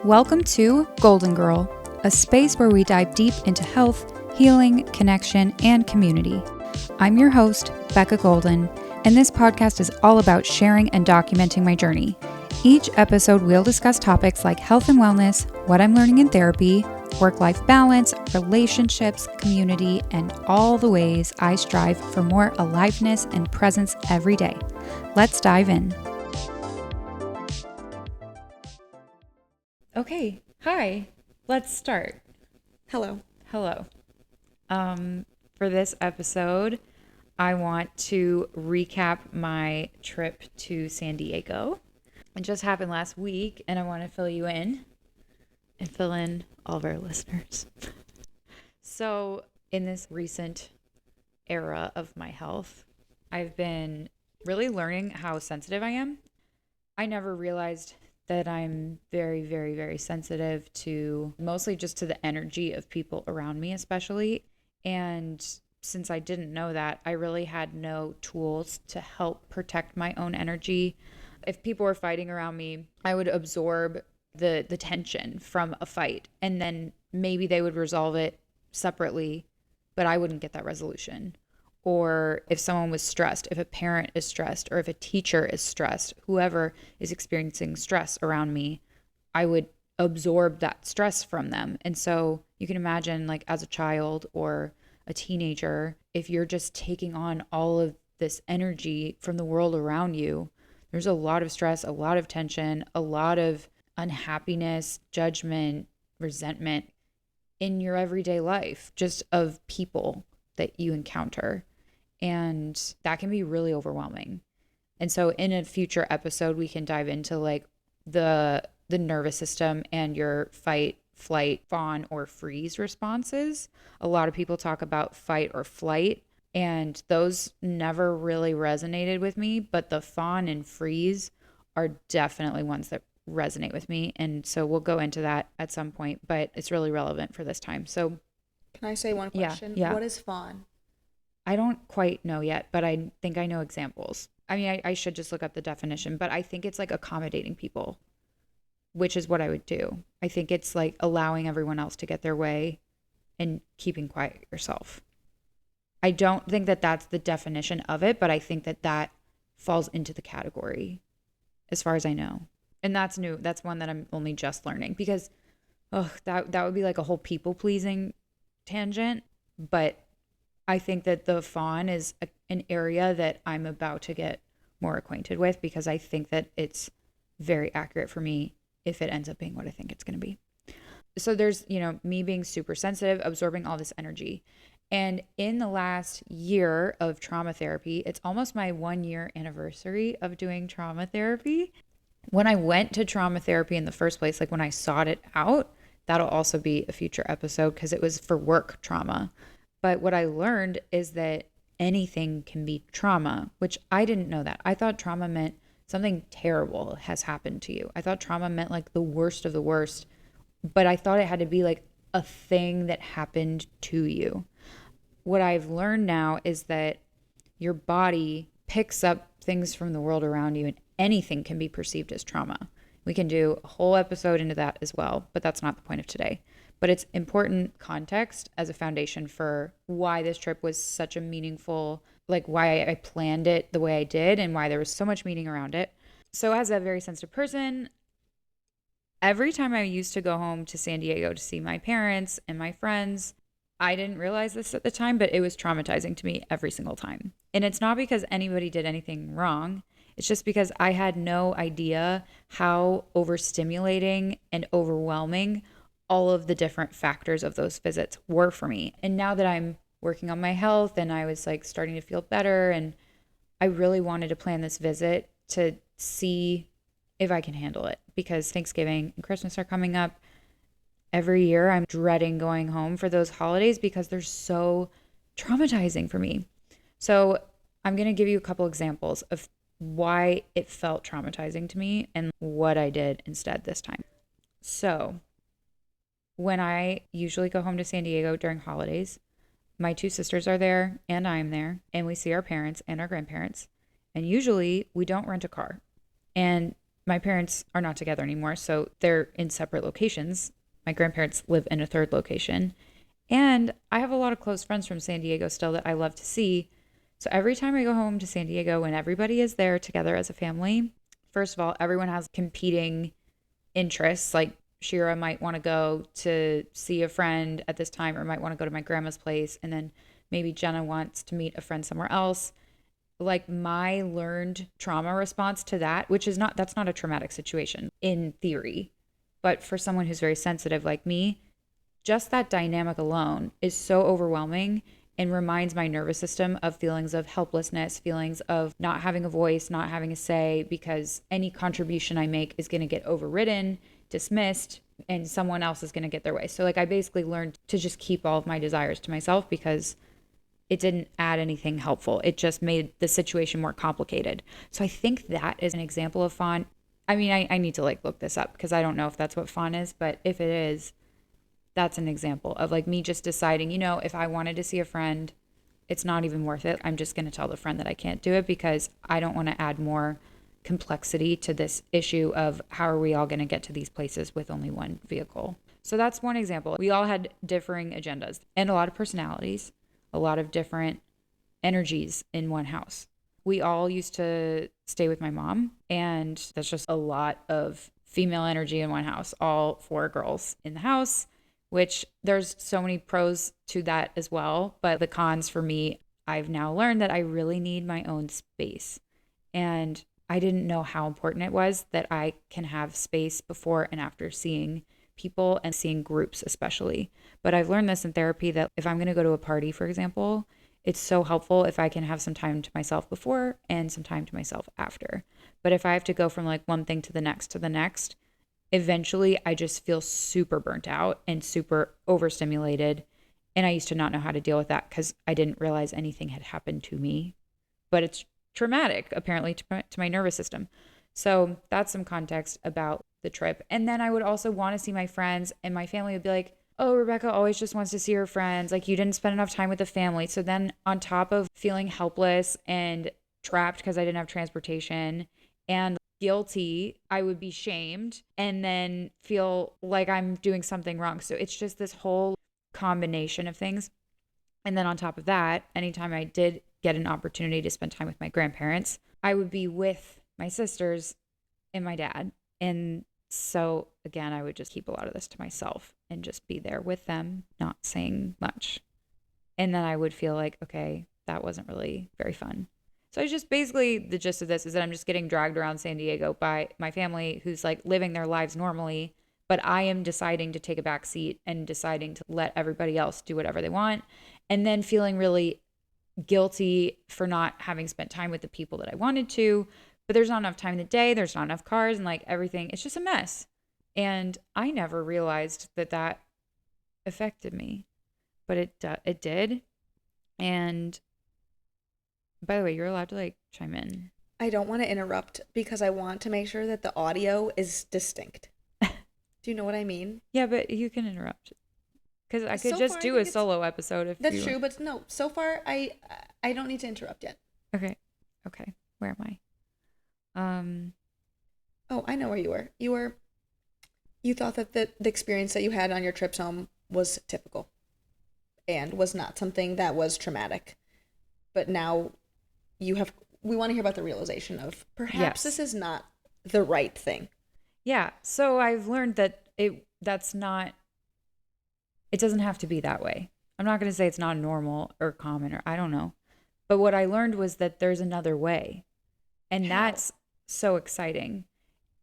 Welcome to Golden Girl, a space where we dive deep into health, healing, connection, and community. I'm your host, Becca Golden, and this podcast is all about sharing and documenting my journey. Each episode, we'll discuss topics like health and wellness, what I'm learning in therapy, work-life balance, relationships, community, and all the ways I strive for more aliveness and presence every day. Let's dive in. Okay, hi, let's start. Hello. For this episode, I want to recap my trip to San Diego. It just happened last week, and I want to fill you in and fill in all of our listeners. So, in this recent era of my health, I've been really learning how sensitive I am. I never realized that I'm very, very, very sensitive to mostly just to the energy of people around me, especially. And since I didn't know that, I really had no tools to help protect my own energy. If people were fighting around me, I would absorb the tension from a fight, and then maybe they would resolve it separately, but I wouldn't get that resolution. Or if someone was stressed, if a parent is stressed, or if a teacher is stressed, whoever is experiencing stress around me, I would absorb that stress from them. And so you can imagine, like, as a child or a teenager, if you're just taking on all of this energy from the world around you, there's a lot of stress, a lot of tension, a lot of unhappiness, judgment, resentment in your everyday life, just of people that you encounter. And that can be really overwhelming. And so in a future episode, we can dive into like the nervous system and your fight, flight, fawn, or freeze responses. A lot of people talk about fight or flight, and those never really resonated with me, but the fawn and freeze are definitely ones that resonate with me. And so we'll go into that at some point, but it's really relevant for this time. So can I say one question? Yeah. What is fawn? I don't quite know yet, but I think I know examples. I mean, I should just look up the definition, but I think it's like accommodating people, which is what I would do. I think it's like allowing everyone else to get their way and keeping quiet yourself. I don't think that that's the definition of it, but I think that that falls into the category as far as I know. And that's new. That's one that I'm only just learning, because that would be like a whole people pleasing tangent. But I think that the fawn is an area that I'm about to get more acquainted with, because I think that it's very accurate for me if it ends up being what I think it's going to be. So there's, me being super sensitive, absorbing all this energy. And in the last year of trauma therapy, it's almost my 1-year anniversary of doing trauma therapy. When I went to trauma therapy in the first place, like when I sought it out, that'll also be a future episode because it was for work trauma. But what I learned is that anything can be trauma, which I didn't know that. I thought trauma meant something terrible has happened to you. I thought trauma meant like the worst of the worst, but I thought it had to be like a thing that happened to you. What I've learned now is that your body picks up things from the world around you, and anything can be perceived as trauma. We can do a whole episode into that as well, but that's not the point of today. But it's important context as a foundation for why this trip was such a meaningful, like why I planned it the way I did and why there was so much meaning around it. So as a very sensitive person, every time I used to go home to San Diego to see my parents and my friends, I didn't realize this at the time, but it was traumatizing to me every single time. And it's not because anybody did anything wrong. It's just because I had no idea how overstimulating and overwhelming all of the different factors of those visits were for me. And now that I'm working on my health and I was like starting to feel better, and I really wanted to plan this visit to see if I can handle it, because Thanksgiving and Christmas are coming up. Every year I'm dreading going home for those holidays because they're so traumatizing for me. So I'm going to give you a couple examples of why it felt traumatizing to me and what I did instead this time. So when I usually go home to San Diego during holidays, my 2 sisters are there and I'm there, and we see our parents and our grandparents. And usually we don't rent a car. And my parents are not together anymore, so they're in separate locations. My grandparents live in a third location. And I have a lot of close friends from San Diego still that I love to see. So every time I go home to San Diego and everybody is there together as a family, first of all, everyone has competing interests. Like Shira might want to go to see a friend at this time or might want to go to my grandma's place. And then maybe Jenna wants to meet a friend somewhere else. Like my learned trauma response to that, which is not, that's not a traumatic situation in theory, but for someone who's very sensitive like me, just that dynamic alone is so overwhelming and reminds my nervous system of feelings of helplessness, feelings of not having a voice, not having a say, because any contribution I make is going to get overridden, dismissed, and someone else is going to get their way. So, like, I basically learned to just keep all of my desires to myself because it didn't add anything helpful. It just made the situation more complicated. So, I think that is an example of fawn. I mean, I need to like look this up because I don't know if that's what fawn is, but if it is, that's an example of like me just deciding, if I wanted to see a friend, it's not even worth it. I'm just going to tell the friend that I can't do it because I don't want to add more complexity to this issue of how are we all going to get to these places with only one vehicle. So that's one example. We all had differing agendas and a lot of personalities, a lot of different energies in one house. We all used to stay with my mom, and that's just a lot of female energy in one house, all four girls in the house, which there's so many pros to that as well. But the cons for me, I've now learned that I really need my own space. And I didn't know how important it was that I can have space before and after seeing people and seeing groups, especially. But I've learned this in therapy that if I'm going to go to a party, for example, it's so helpful if I can have some time to myself before and some time to myself after. But if I have to go from like one thing to the next, eventually I just feel super burnt out and super overstimulated. And I used to not know how to deal with that because I didn't realize anything had happened to me. But it's traumatic, apparently, to my nervous system. So that's some context about the trip. And then I would also want to see my friends, and my family would be like, oh, Rebecca always just wants to see her friends. Like, you didn't spend enough time with the family. So then, on top of feeling helpless and trapped because I didn't have transportation and guilty, I would be shamed and then feel like I'm doing something wrong. So it's just this whole combination of things. And then on top of that, anytime I did get an opportunity to spend time with my grandparents, I would be with my sisters and my dad. And so again, I would just keep a lot of this to myself and just be there with them, not saying much. And then I would feel like, okay, that wasn't really very fun. So it's just basically the gist of this is that I'm just getting dragged around San Diego by my family who's like living their lives normally, but I am deciding to take a back seat and deciding to let everybody else do whatever they want, and then feeling really guilty for not having spent time with the people that I wanted to. But there's not enough time in the day, there's not enough cars, and like everything, it's just a mess. And I never realized that that affected me, but it did. And by the way, you're allowed to like chime in. I don't want to interrupt because I want to make sure that the audio is distinct. Do you know what I mean? Yeah, but you can interrupt because I could So just far, I do think a it's- solo episode if That's you true, but no. So far, I don't need to interrupt yet. Okay. Okay. Where am I? Oh, I know where you were. You thought that the experience that you had on your trips home was typical and was not something that was traumatic. But now we want to hear about the realization of perhaps Yes. this is not the right thing. Yeah. So I've learned that it doesn't have to be that way. I'm not going to say it's not normal or common or I don't know. But what I learned was that there's another way. And How? that's so exciting.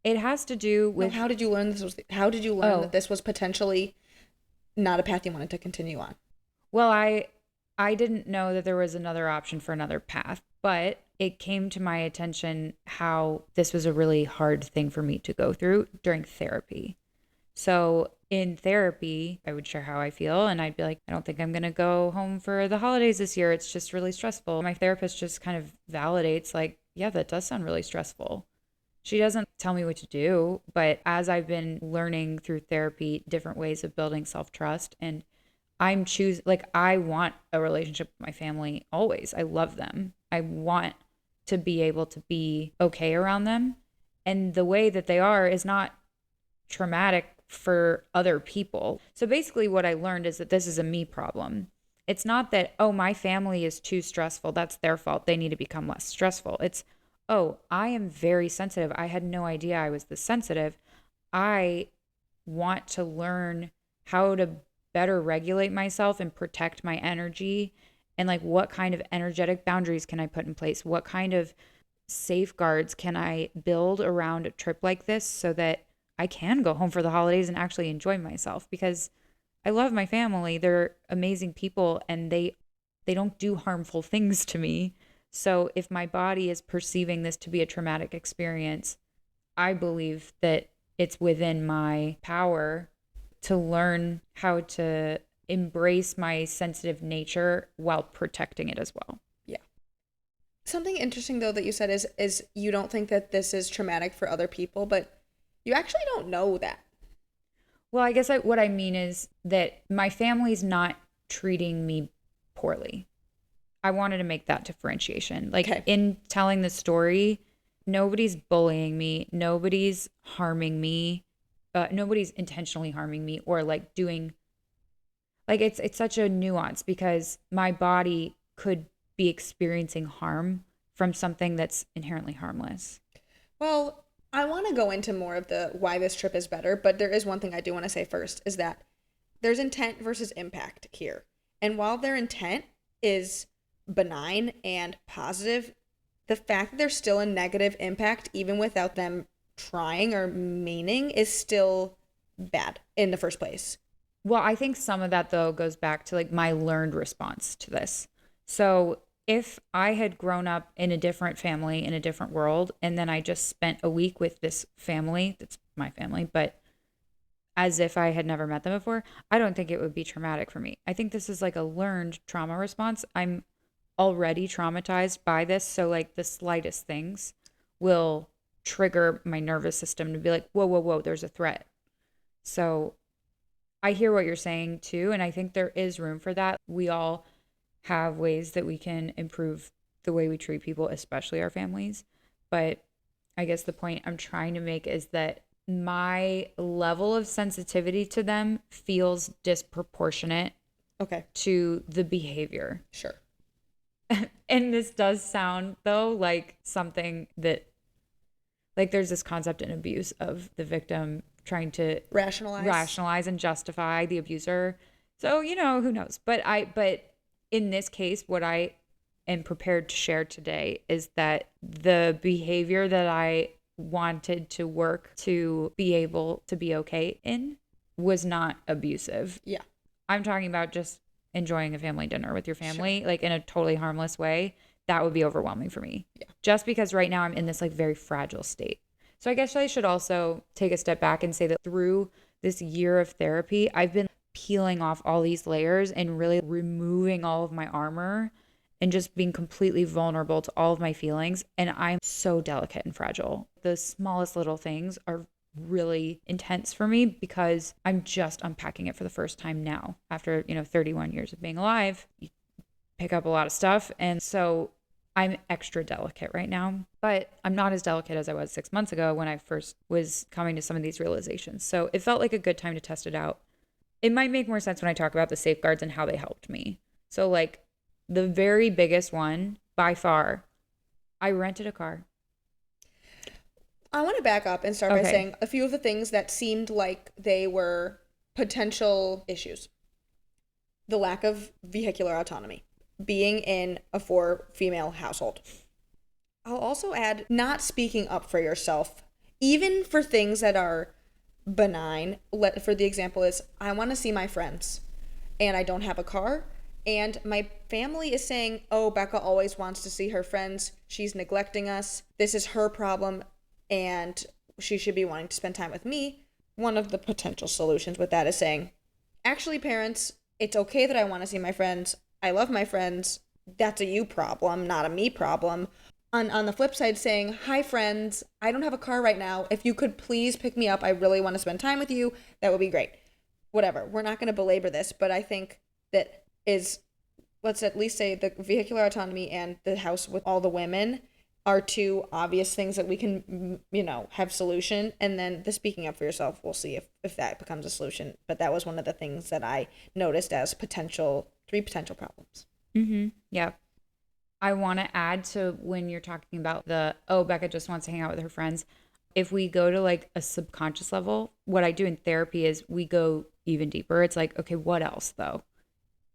It has to do No, with how did you learn this was how did you learn oh, that this was potentially not a path you wanted to continue on? well, I didn't know that there was another option for another path, but it came to my attention how this was a really hard thing for me to go through during therapy. So in therapy, I would share how I feel and I'd be like, I don't think I'm going to go home for the holidays this year. It's just really stressful. My therapist just kind of validates like, yeah, that does sound really stressful. She doesn't tell me what to do, but as I've been learning through therapy different ways of building self-trust, and I want a relationship with my family always. I love them. I want to be able to be okay around them. And the way that they are is not traumatic for other people. So basically, what I learned is that this is a me problem. It's not that, oh, my family is too stressful. That's their fault. They need to become less stressful. It's, oh, I am very sensitive. I had no idea I was this sensitive. I want to learn how to better regulate myself and protect my energy. And like, what kind of energetic boundaries can I put in place? What kind of safeguards can I build around a trip like this so that I can go home for the holidays and actually enjoy myself? Because I love my family. They're amazing people and they don't do harmful things to me. So if my body is perceiving this to be a traumatic experience, I believe that it's within my power to learn how to embrace my sensitive nature while protecting it as well. Yeah. Something interesting though that you said is you don't think that this is traumatic for other people, but you actually don't know that. Well, I guess what I mean is that my family's not treating me poorly. I wanted to make that differentiation. Like Okay. in telling the story, nobody's bullying me, nobody's harming me, nobody's intentionally harming me or like doing like it's such a nuance because my body could be experiencing harm from something that's inherently harmless. Well, I want to go into more of the why this trip is better, but there is one thing I do want to say first is that there's intent versus impact here. And while their intent is benign and positive, the fact that there's still a negative impact, even without them trying or meaning, is still bad in the first place. Well, I think some of that though goes back to like my learned response to this. So if I had grown up in a different family in a different world, and then I just spent a week with this family, that's my family, but as if I had never met them before, I don't think it would be traumatic for me. I think this is like a learned trauma response. I'm already traumatized by this. So, like, the slightest things will trigger my nervous system to be like, whoa, whoa, whoa, there's a threat. So, I hear what you're saying too. And I think there is room for that. We all have ways that we can improve the way we treat people, especially our families. But I guess the point I'm trying to make is that my level of sensitivity to them feels disproportionate Okay, to the behavior. sure. And this does sound, though, like something that, like, there's this concept in abuse of the victim trying to Rationalize. rationalize and justify the abuser. So, who knows? But in this case, what I am prepared to share today is that the behavior that I wanted to work to be able to be okay in was not abusive. Yeah, I'm talking about just enjoying a family dinner with your family, sure. like in a totally harmless way. That would be overwhelming for me. Yeah. Just because right now I'm in this like very fragile state. So I guess I should also take a step back and say that through this year of therapy, I've been peeling off all these layers and really removing all of my armor and just being completely vulnerable to all of my feelings. And I'm so delicate and fragile. The smallest little things are really intense for me because I'm just unpacking it for the first time now after, 31 years of being alive. You pick up a lot of stuff. And so I'm extra delicate right now, but I'm not as delicate as I was 6 months ago when I first was coming to some of these realizations. So it felt like a good time to test it out. It might make more sense when I talk about the safeguards and how they helped me. So, like, the very biggest one by far, I rented a car. I want to back up and start by Okay. saying a few of the things that seemed like they were potential issues. The lack of vehicular autonomy, being in a four female household. I'll also add not speaking up for yourself, even for things that are benign. For the example is, I want to see my friends and I don't have a car. And my family is saying, oh, Becca always wants to see her friends. She's neglecting us. This is her problem. And she should be wanting to spend time with me. One of the potential solutions with that is saying, actually, parents, it's okay that I want to see my friends. I love my friends. That's a you problem, not a me problem. On the flip side, saying, hi, friends, I don't have a car right now. If you could please pick me up, I really want to spend time with you. That would be great. Whatever. We're not going to belabor this, but I think that is, let's at least say the vehicular autonomy and the house with all the women are two obvious things that we can, have solution. And then the speaking up for yourself, we'll see if that becomes a solution. But that was one of the things that I noticed as three potential problems. Mm-hmm. Yeah. I want to add to when you're talking about oh, Becca just wants to hang out with her friends. If we go to like a subconscious level, what I do in therapy is we go even deeper. It's like, okay, what else though?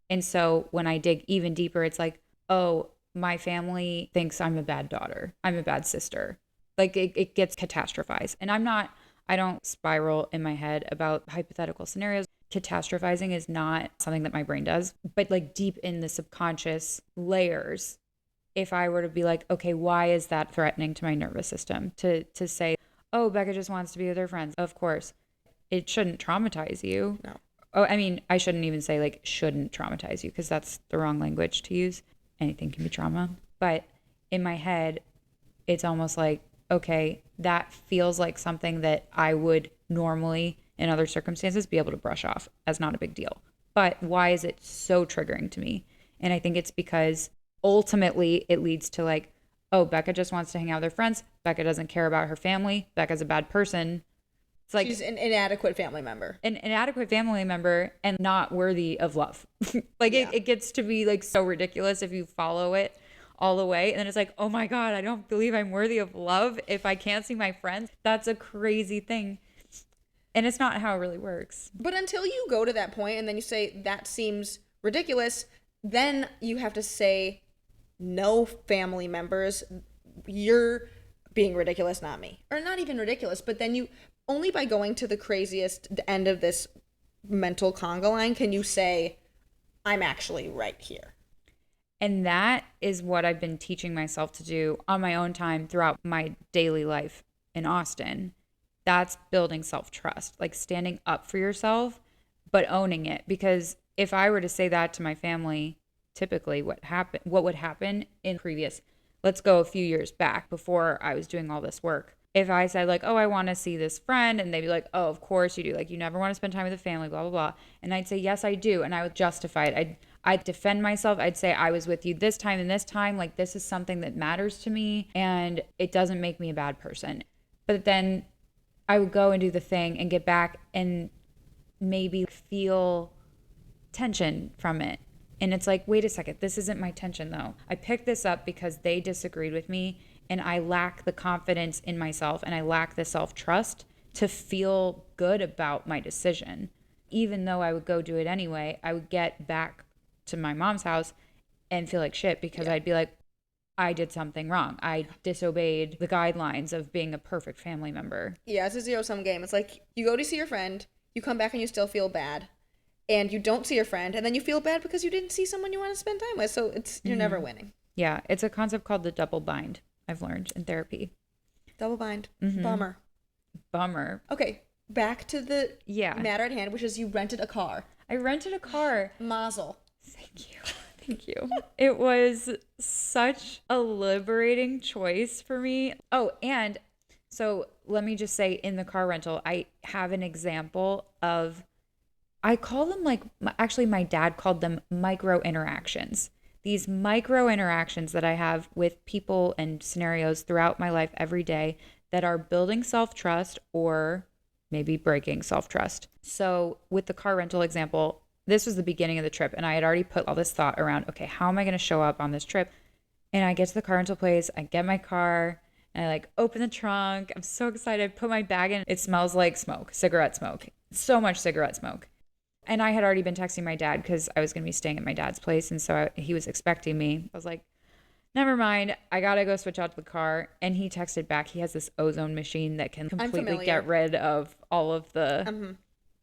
And so when I dig even deeper, it's like, oh, my family thinks I'm a bad daughter. I'm a bad sister. Like it gets catastrophized. And I don't spiral in my head about hypothetical scenarios. Catastrophizing is not something that my brain does, but like deep in the subconscious layers, if I were to be like, okay, why is that threatening to my nervous system to say, oh, Becca just wants to be with her friends? Of course, it shouldn't traumatize you. No. Oh, I mean, I shouldn't even say like shouldn't traumatize you because that's the wrong language to use. Anything can be trauma. But in my head, it's almost like, okay, that feels like something that I would normally in other circumstances be able to brush off as not a big deal. But why is it so triggering to me? And I think it's because ultimately it leads to like, oh, Becca just wants to hang out with her friends. Becca doesn't care about her family. Becca's a bad person. It's like She's an inadequate family member. an inadequate family member and not worthy of love. Like Yeah. it gets to be like so ridiculous if you follow it all the way. And then it's like, oh my God, I don't believe I'm worthy of love if I can't see my friends. That's a crazy thing. And it's not how it really works. But until you go to that point and then you say, that seems ridiculous, then you have to say, no family members, you're being ridiculous, not me. Or not even ridiculous, but then only by going to the craziest end of this mental conga line can you say, I'm actually right here. And that is what I've been teaching myself to do on my own time throughout my daily life in Austin. That's building self-trust, like standing up for yourself, but owning it. Because if I were to say that to my family, typically what would happen in previous, let's go a few years back before I was doing all this work. If I said like, oh, I want to see this friend, and they'd be like, oh, of course you do. Like, you never want to spend time with the family, blah, blah, blah. And I'd say, yes, I do. And I would justify it. I'd defend myself. I'd say I was with you this time and this time. Like, this is something that matters to me, and it doesn't make me a bad person. But then I would go and do the thing and get back and maybe feel tension from it. And it's like, wait a second, this isn't my tension though. I picked this up because they disagreed with me and I lack the confidence in myself and I lack the self-trust to feel good about my decision. Even though I would go do it anyway, I would get back to my mom's house and feel like shit because I'd be like, I did something wrong. I disobeyed the guidelines of being a perfect family member. Yeah, it's a zero-sum game. It's like you go to see your friend, you come back and you still feel bad. And you don't see your friend, and then you feel bad because you didn't see someone you want to spend time with. So you're never winning. Yeah, it's a concept called the double bind, I've learned in therapy. Double bind. Bummer. Bummer. Okay, back to the matter at hand, which is you rented a car. I rented a car. Mazel. Thank you. Thank you. It was such a liberating choice for me. Oh, and so let me just say in the car rental, I have an example of, I call them actually my dad called them micro interactions. These micro interactions that I have with people and scenarios throughout my life every day that are building self-trust or maybe breaking self-trust. So with the car rental example, this was the beginning of the trip and I had already put all this thought around, okay, how am I going to show up on this trip? And I get to the car rental place, I get my car, and I like open the trunk. I'm so excited. I put my bag in. It smells like smoke, cigarette smoke, so much cigarette smoke. And I had already been texting my dad because I was going to be staying at my dad's place. And so he was expecting me. I was like, never mind. I got to go switch out to the car. And he texted back. He has this ozone machine that can completely get rid of all of the...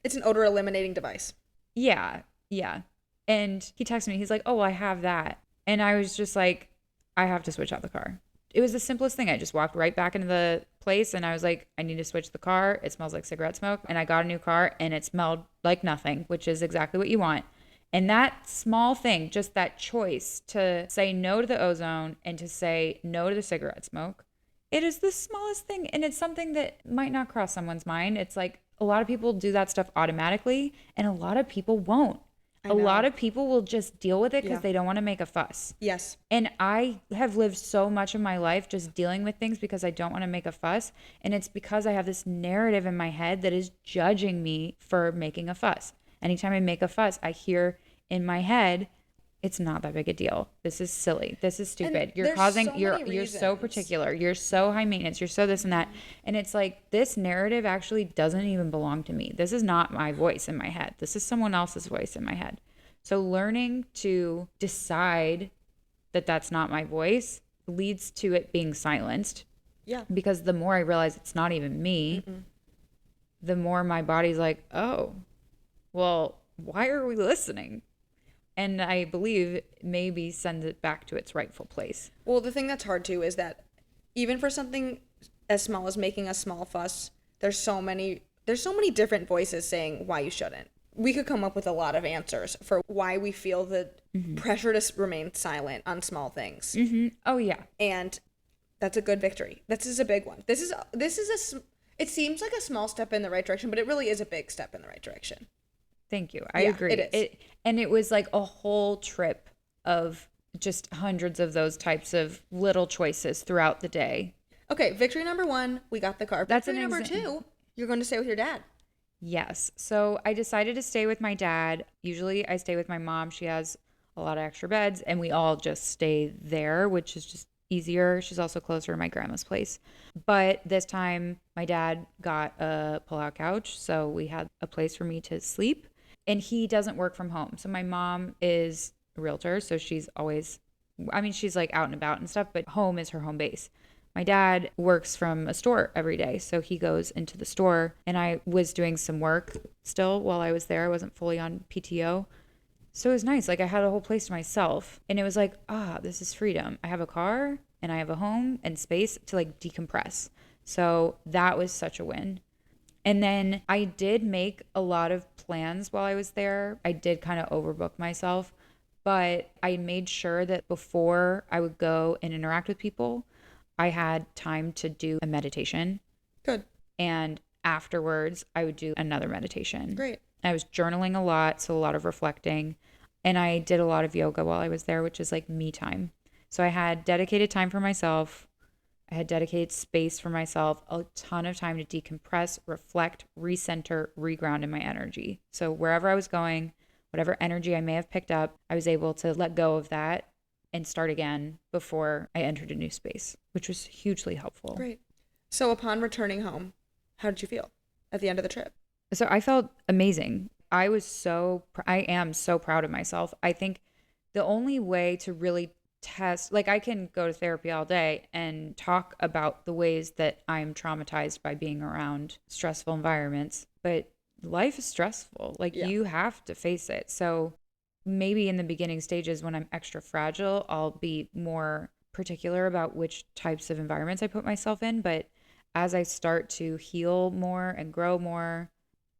It's an odor eliminating device. Yeah. Yeah. And he texted me. He's like, oh, well, I have that. And I was just like, I have to switch out the car. It was the simplest thing. I just walked right back into the place and I was like, I need to switch the car. It smells like cigarette smoke. And I got a new car and it smelled like nothing, which is exactly what you want. And that small thing, just that choice to say no to the ozone and to say no to the cigarette smoke, it is the smallest thing. And it's something that might not cross someone's mind. It's like a lot of people do that stuff automatically and a lot of people won't. I A lot know. of people will just deal with it because Yeah. they don't want to make a fuss. Yes. And I have lived so much of my life just dealing with things because I don't want to make a fuss. And it's because I have this narrative in my head that is judging me for making a fuss. Anytime I make a fuss, I hear in my head, it's not that big a deal. This is silly. This is And stupid. You're there's causing, so you're many you're so reasons. particular. You're so high maintenance. You're so this and that. And it's like this narrative actually doesn't even belong to me. This is not my voice in my head. This is someone else's voice in my head. So learning to decide that that's not my voice leads to it being silenced, Yeah. because the more I realize it's not even me, Mm-mm. the more my body's like, oh, well, why are we listening? And I believe maybe sends it back to its rightful place. Well, the thing that's hard too is that even for something as small as making a small fuss, there's so many different voices saying why you shouldn't. We could come up with a lot of answers for why we feel the pressure to remain silent on small things. Oh, yeah. And that's a good victory. This is a big one. It seems like a small step in the right direction, but it really is a big step in the right direction. Thank you. I Yeah, it agree. is. And it was like a whole trip of just hundreds of those types of little choices throughout the day. Okay, victory number 1, we got the car. That's Victory an number example. 2, you're going to stay with your dad. Yes. So I decided to stay with my dad. Usually I stay with my mom. She has a lot of extra beds and we all just stay there, which is just easier. She's also closer to my grandma's place. But this time my dad got a pull-out couch, so we had a place for me to sleep. And he doesn't work from home. So my mom is a realtor, so she's always, I mean, she's like out and about and stuff, but home is her home base. My dad works from a store every day, so he goes into the store, and I was doing some work still while I was there. I wasn't fully on PTO. So it was nice. Like I had a whole place to myself, and it was like, this is freedom. I have a car and I have a home and space to like decompress. So that was such a win. And then I did make a lot of plans while I was there. I did kind of overbook myself, but I made sure that before I would go and interact with people, I had time to do a meditation. Good. And afterwards, I would do another meditation. Great. I was journaling a lot, so a lot of reflecting. And I did a lot of yoga while I was there, which is like me time. So I had dedicated time for myself. I had dedicated space for myself, a ton of time to decompress, reflect, recenter, reground in my energy. So wherever I was going, whatever energy I may have picked up, I was able to let go of that and start again before I entered a new space, which was hugely helpful. Great. So upon returning home, how did you feel at the end of the trip? So I felt amazing. I am so proud of myself. I think the only way to really test, like I can go to therapy all day and talk about the ways that I'm traumatized by being around stressful environments, but life is stressful. Like Yeah. you have to face it. So maybe in the beginning stages when I'm extra fragile, I'll be more particular about which types of environments I put myself in. But as I start to heal more and grow more,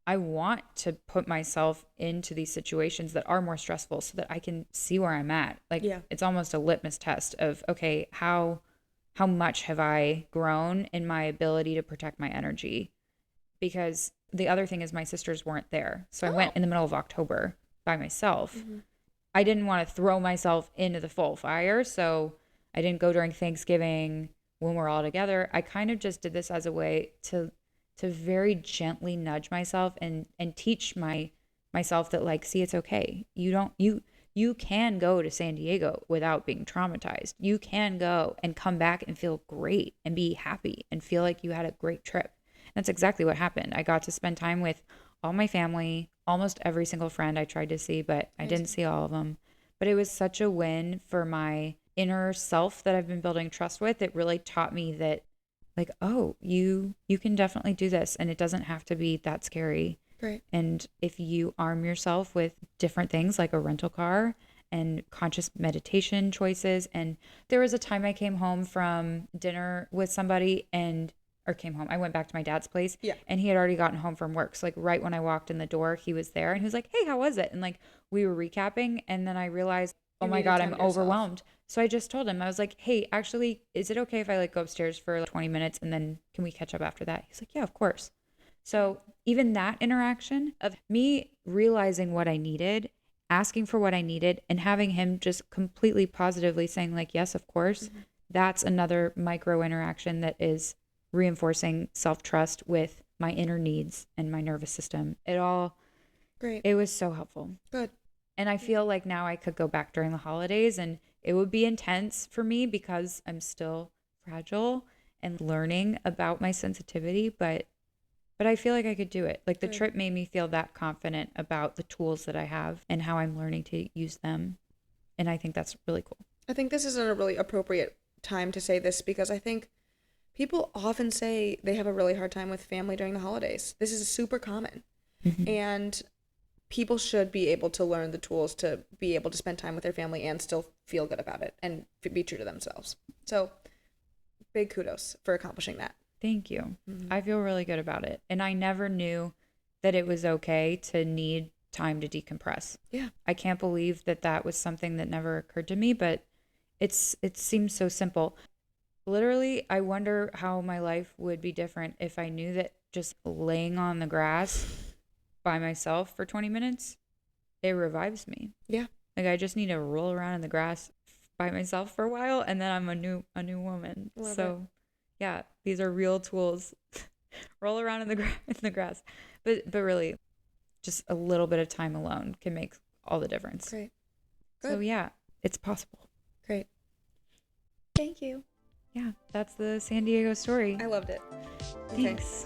I want to put myself into these situations that are more stressful so that I can see where I'm at. Like Yeah. it's almost a litmus test of, okay, how much have I grown in my ability to protect my energy? Because the other thing is my sisters weren't there. So I Oh. went in the middle of October by myself. Mhm. I didn't want to throw myself into the full fire, so I didn't go during Thanksgiving when we're all together. I kind of just did this as a way to very gently nudge myself and teach myself that like, see, it's okay. You can go to San Diego without being traumatized. You can go and come back and feel great and be happy and feel like you had a great trip. And that's exactly what happened. I got to spend time with all my family, almost every single friend I tried to see, but I didn't see all of them. But it was such a win for my inner self that I've been building trust with. It really taught me that like, oh, you can definitely do this and it doesn't have to be that scary. Great. And if you arm yourself with different things like a rental car and conscious meditation choices. And there was a time I came home from dinner with somebody or came home. I went back to my dad's place, Yeah. and he had already gotten home from work. So like right when I walked in the door, he was there and he was like, "Hey, how was it?" And like we were recapping, and then I realized, "Oh You my needed God, time I'm to yourself. overwhelmed." So I just told him, I was like, "Hey, actually, is it okay if I like go upstairs for like 20 minutes and then can we catch up after that?" He's like, "Yeah, of course." So even that interaction of me realizing what I needed asking for what I needed and having him just completely positively saying, like, yes, of course. That's another micro interaction that is reinforcing self trust with my inner needs and my nervous system. Great. It was so helpful. Good. And I feel like now I could go back during the holidays and it would be intense for me because I'm still fragile and learning about my sensitivity, but I feel like I could do it. Like the Good. trip made me feel that confident about the tools that I have and how I'm learning to use them. And I think that's really cool. I think this is a really appropriate time to say this because I think people often say they have a really hard time with family during the holidays. This is super common. Mhm. And people should be able to learn the tools to be able to spend time with their family and still feel good about it and be true to themselves. So, big kudos for accomplishing that. Thank you. Mhm. I feel really good about it. And I never knew that it was okay to need time to decompress. Yeah. I can't believe that that was something that never occurred to me, but it seems so simple. Literally, I wonder how my life would be different if I knew that just laying on the grass by myself for 20 minutes, it revives me. Yeah. Like I just need to roll around in the grass by myself for a while and then I'm a new woman. Love it. So, yeah, these are real tools. Roll around in the in the grass. But really, just a little bit of time alone can make all the difference. Great. So, Good. yeah, it's possible. Great. Thank you. Yeah, that's the San Diego story. I loved it. Okay. Thanks.